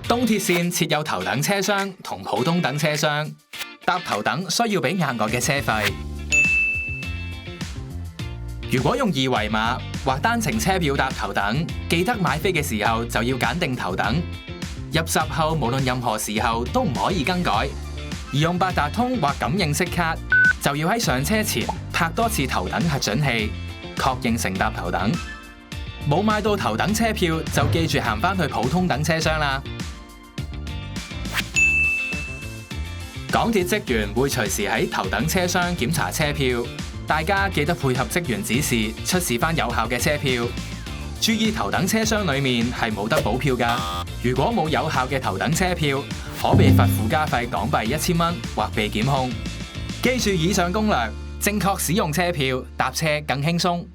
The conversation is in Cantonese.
東鐵線設有頭等車廂同普通等車廂，搭頭等需要俾額外嘅車費。如果用二維碼或單程車票搭頭等，記得買飛嘅時候就要揀定頭等。入閘後無論任何時候都唔可以更改。而用八達通或感應式卡，就要喺上車前拍多次頭等核准器，確認乘搭頭等。冇買到頭等車票就記住行返去普通等車廂啦。港鐵職員會隨時喺頭等車廂檢查車票，大家記得配合職員指示出示返有效嘅車票。注意頭等車廂裡面係冇得補票㗎，如果冇有效嘅頭等車票，可被罰附加費港幣1000蚊或被檢控。記住以上攻略，正確使用車票，搭車更輕鬆。